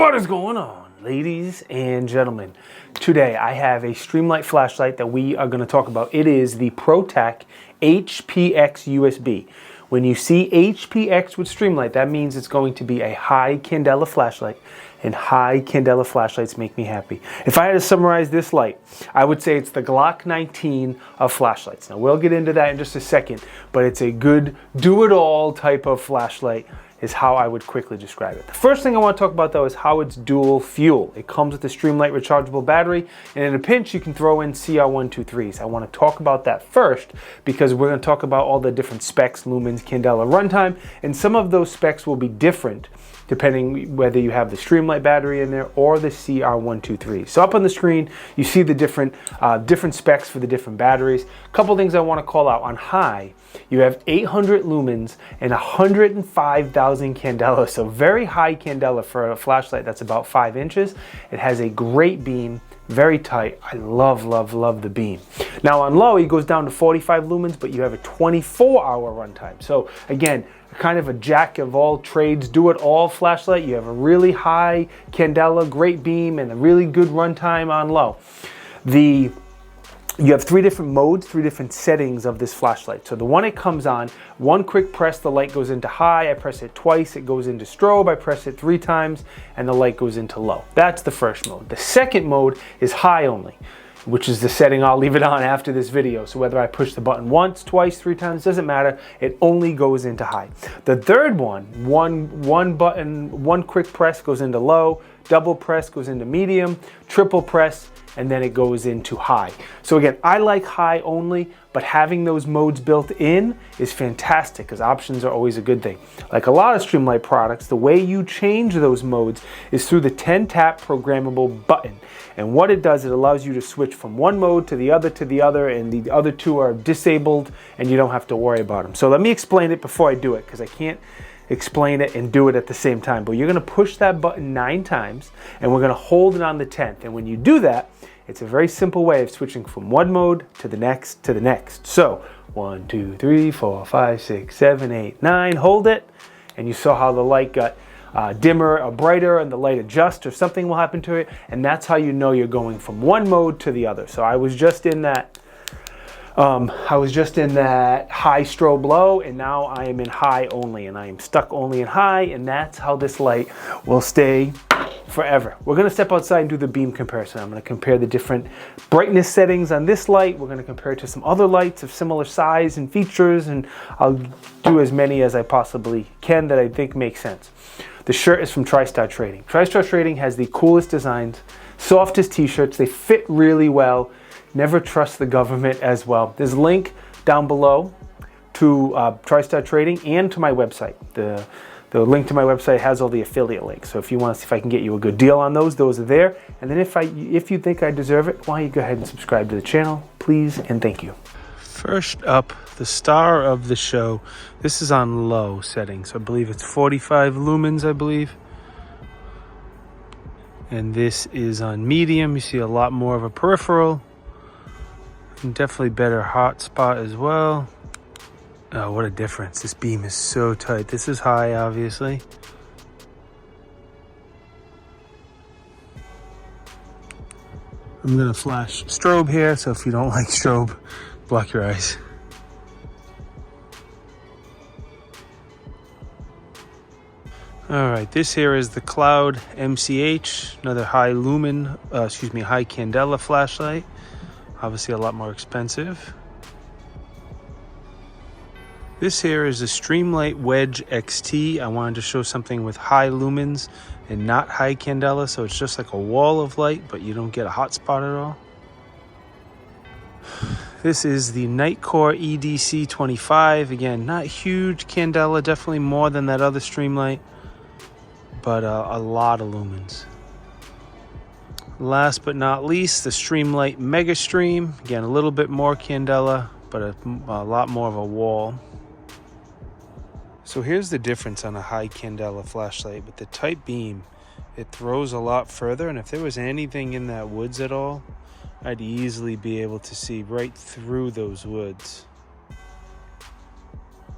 What is going on, ladies and gentlemen? Today I have a Streamlight flashlight that we are going to talk about. It is the ProTac HP-X USB. When you see HP-X with Streamlight, that means it's going to be a high-candela flashlight, and high-candela flashlights make me happy. If I had to summarize this light, I would say it's the Glock 19 of flashlights. Now, we'll get into that in just a second, but it's a good do-it-all type of flashlight is how I would quickly describe it. The first thing I want to talk about though is how it's dual fuel. It comes with a Streamlight rechargeable battery, and in a pinch you can throw in CR123s. I want to talk about that first because we're going to talk about all the different specs, lumens, candela, runtime, and some of those specs will be different depending whether you have the Streamlight battery in there or the CR123. So up on the screen, you see the different specs for the different batteries. A couple things I want to call out. On high, you have 800 lumens and 105,000 candela. So very high candela for a flashlight that's about 5 inches. It has a great beam, very tight. I love, love, love the beam. Now on low, it goes down to 45 lumens, but you have a 24-hour runtime. So again, kind of a jack of all trades, do-it-all flashlight. You have a really high candela, great beam, and a really good runtime on low. You have 3 different modes, 3 different settings of this flashlight. So the one it comes on, one quick press, the light goes into high. I press it twice, it goes into strobe. I press it 3 times, and the light goes into low. That's the first mode. The second mode is high only, which is the setting I'll leave it on after this video. So whether I push the button once, twice, 3 times, doesn't matter. It only goes into high. The third one button, one quick press goes into low, double press goes into medium, triple press, and then it goes into high. So again, I like high only, but having those modes built in is fantastic because options are always a good thing. Like a lot of Streamlight products, the way you change those modes is through the 10-tap programmable button. And what it does, it allows you to switch from one mode to the other, and the other 2 are disabled and you don't have to worry about them. So let me explain it before I do it because I can't explain it and do it at the same time. But you're going to push that button 9 times and we're going to hold it on the 10th. And when you do that, it's a very simple way of switching from one mode to the next to the next. So 1, 2, 3, 4, 5, 6, 7, 8, 9, hold it. And you saw how the light got dimmer or brighter and the light adjusts or something will happen to it. And that's how you know you're going from one mode to the other. So I was just in that high strobe low, and now I am in high only, and I am stuck only in high, and that's how this light will stay forever. We're going to step outside and do the beam comparison. I'm going to compare the different brightness settings on this light. We're going to compare it to some other lights of similar size and features, and I'll do as many as I possibly can that I think make sense. The shirt is from TriStar Trading. TriStar Trading has the coolest designs, softest t-shirts. They fit really well. Never trust the government as well. There's a link down below to TriStar Trading and to my website. The link to my website has all the affiliate links. So if you want to see if I can get you a good deal on those are there. And then if you think I deserve it, why don't you go ahead and subscribe to the channel, please, and thank you. First up, the star of the show. This is on low settings. I believe it's 45 lumens, I believe. And this is on medium. You see a lot more of a peripheral. And definitely better hotspot as well. Oh, what a difference. This beam is so tight. This is high, obviously. I'm gonna flash strobe here, so if you don't like strobe, block your eyes. All right, this here is the Cloud MCH, another high candela flashlight. Obviously a lot more expensive. This here is a Streamlight Wedge XT. I wanted to show something with high lumens and not high candela, so it's just like a wall of light, but you don't get a hot spot at all. This is the Nightcore EDC 25. Again, not huge candela, definitely more than that other Streamlight, but a lot of lumens. Last but not least, the Streamlight Mega Stream. Again, a little bit more candela, but a lot more of a wall. So here's the difference on a high candela flashlight. With the tight beam, it throws a lot further, and if there was anything in that woods at all, I'd easily be able to see right through those woods.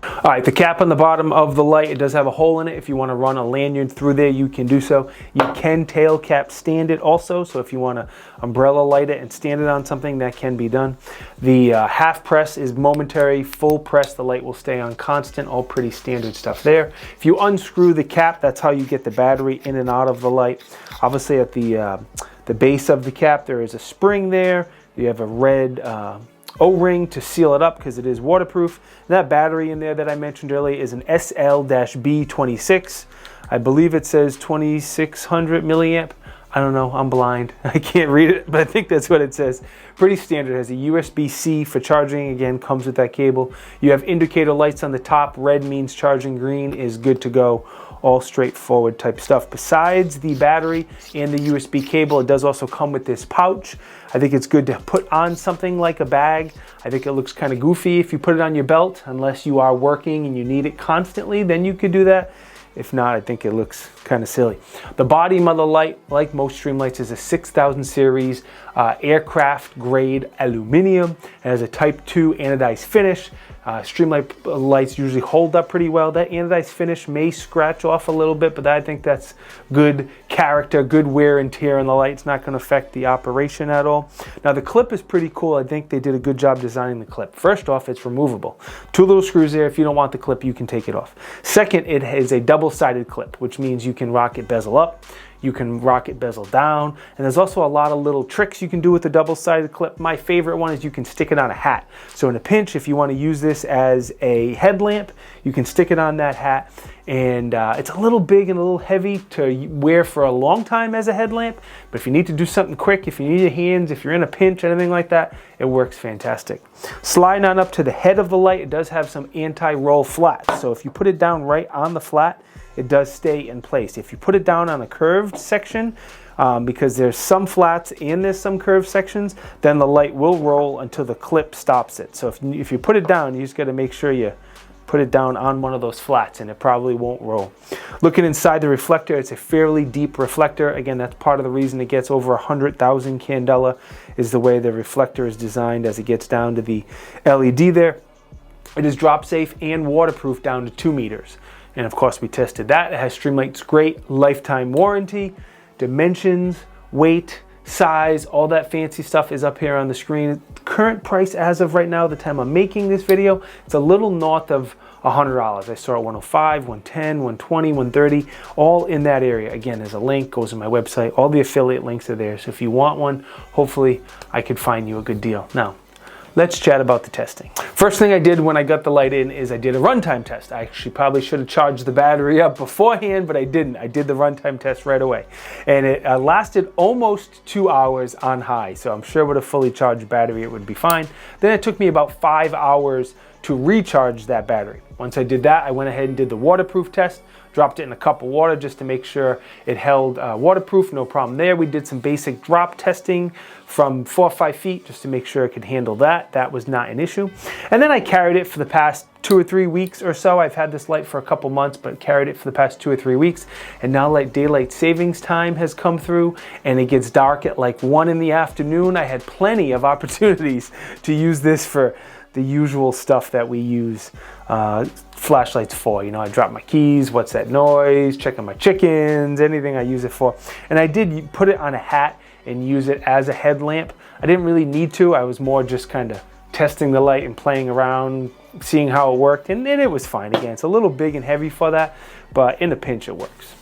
All right, the cap on the bottom of the light, it does have a hole in it. If you want to run a lanyard through there, you can do so. You can tail cap stand it also, so if you want to umbrella light it and stand it on something, that can be done. The half press is momentary. Full press, the light will stay on constant. All pretty standard stuff there. If you unscrew the cap, that's how you get the battery in and out of the light. Obviously at the base of the cap, there is a spring there. You have a red O-ring to seal it up because it is waterproof. And that battery in there that I mentioned earlier is an SL-B26. I believe it says 2600 milliamp. I don't know, I'm blind. I can't read it, but I think that's what it says. Pretty standard. It has a USB-C for charging. Again, comes with that cable. You have indicator lights on the top. Red means charging, green is good to go. All straightforward type stuff. Besides the battery and the USB cable, it does also come with this pouch. I think it's good to put on something like a bag. I think it looks kind of goofy if you put it on your belt, unless you are working and you need it constantly, then you could do that. If not, I think it looks kind of silly. The body of the light, like most Streamlights, is a 6000 series aircraft grade aluminum. It has a type 2 anodized finish. Streamlight lights usually hold up pretty well. That anodized finish may scratch off a little bit, but I think that's good character, good wear and tear on the light. It's not going to affect the operation at all. Now the clip is pretty cool. I think they did a good job designing the clip. First off, it's removable. 2 little screws there. If you don't want the clip, you can take it off. Second, it is a double-sided clip, which means you can rock it bezel up. You can rock it bezel down, and there's also a lot of little tricks you can do with the double-sided clip. My favorite one is you can stick it on a hat. So in a pinch, if you want to use this as a headlamp, you can stick it on that hat, and it's a little big and a little heavy to wear for a long time as a headlamp, but if you need to do something quick, if you need your hands, if you're in a pinch, anything like that, it works fantastic. Sliding on up to the head of the light, it does have some anti-roll flats, so if you put it down right on the flat, it does stay in place. If you put it down on a curved section, because there's some flats and there's some curved sections, then the light will roll until the clip stops it. So if you put it down, you just got to make sure you put it down on one of those flats and it probably won't roll. Looking inside the reflector, it's a fairly deep reflector. Again, that's part of the reason it gets over 100,000 candela, is the way the reflector is designed as it gets down to the LED there. It is drop safe and waterproof down to 2 meters. And of course we tested that. It has Streamlight's great lifetime warranty. Dimensions, weight, size, all that fancy stuff is up here on the screen. Current price as of right now, the time I'm making this video, it's a little north of $100. I saw it 105, 110, 120, 130, all in that area. Again, there's a link, goes to my website. All the affiliate links are there. So if you want one, hopefully I could find you a good deal. Now, let's chat about the testing. First thing I did when I got the light in is I did a runtime test. I actually probably should have charged the battery up beforehand, but I didn't. I did the runtime test right away. And it lasted almost 2 hours on high, so I'm sure with a fully charged battery it would be fine. Then it took me about 5 hours to recharge that battery. Once I did that, I went ahead and did the waterproof test. Dropped it in a cup of water just to make sure it held waterproof, no problem there. We did some basic drop testing from 4 or 5 feet just to make sure it could handle that. That was not an issue. And then I carried it for the past 2 or 3 weeks or so. I've had this light for a couple months, but carried it for the past 2 or 3 weeks. And now like daylight savings time has come through and it gets dark at like 1 in the afternoon. I had plenty of opportunities to use this for the usual stuff that we use flashlights for. You know, I drop my keys, what's that noise, checking my chickens, anything I use it for. And I did put it on a hat and use it as a headlamp. I didn't really need to. I was more just kind of testing the light and playing around, seeing how it worked, and it was fine. Again, it's a little big and heavy for that, but in a pinch it works.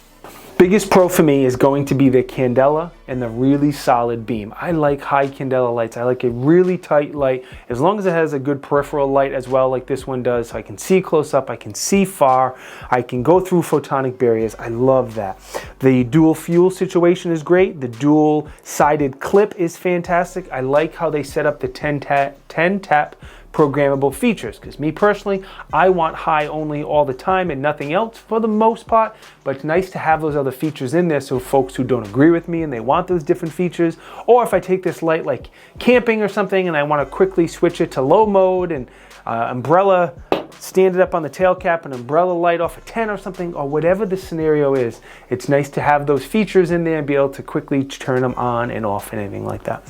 Biggest pro for me is going to be the candela and the really solid beam. I like high candela lights. I like a really tight light, as long as it has a good peripheral light as well, like this one does, so I can see close up, I can see far, I can go through photonic barriers. I love that. The dual fuel situation is great. The dual sided clip is fantastic. I like how they set up the 10 tap programmable features, because me personally, I want high only all the time and nothing else for the most part, but it's nice to have those other features in there so folks who don't agree with me and they want those different features, or if I take this light like camping or something and I want to quickly switch it to low mode and umbrella, stand it up on the tail cap, an umbrella light off a 10 or something, or whatever the scenario is, it's nice to have those features in there and be able to quickly turn them on and off and anything like that.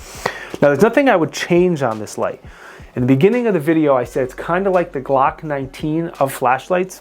Now, there's nothing I would change on this light. In the beginning of the video, I said it's kind of like the Glock 19 of flashlights.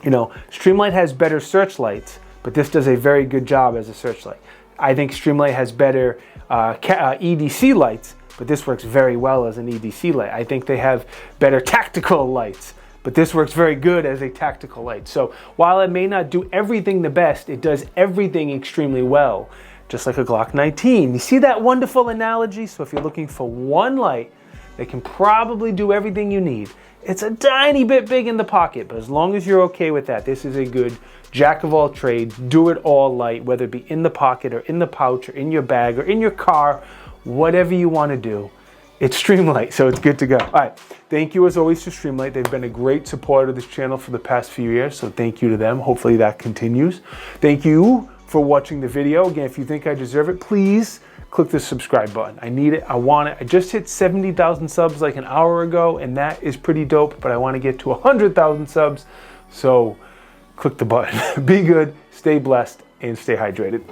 You know, Streamlight has better searchlights, but this does a very good job as a searchlight. I think Streamlight has better EDC lights, but this works very well as an EDC light. I think they have better tactical lights, but this works very good as a tactical light. So while it may not do everything the best, it does everything extremely well, just like a Glock 19. You see that wonderful analogy? So if you're looking for one light that can probably do everything you need, it's a tiny bit big in the pocket, but as long as you're okay with that, this is a good jack of all trades, do it all light, whether it be in the pocket or in the pouch or in your bag or in your car, whatever you want to do. It's Streamlight, so it's good to go. All right, thank you as always to Streamlight. They've been a great supporter of this channel for the past few years, so thank you to them. Hopefully that continues. Thank you for watching the video. Again, if you think I deserve it, please click the subscribe button. I need it, I want it. I just hit 70,000 subs like an hour ago, and that is pretty dope, but I want to get to 100,000 subs, so click the button. Be good, stay blessed, and stay hydrated.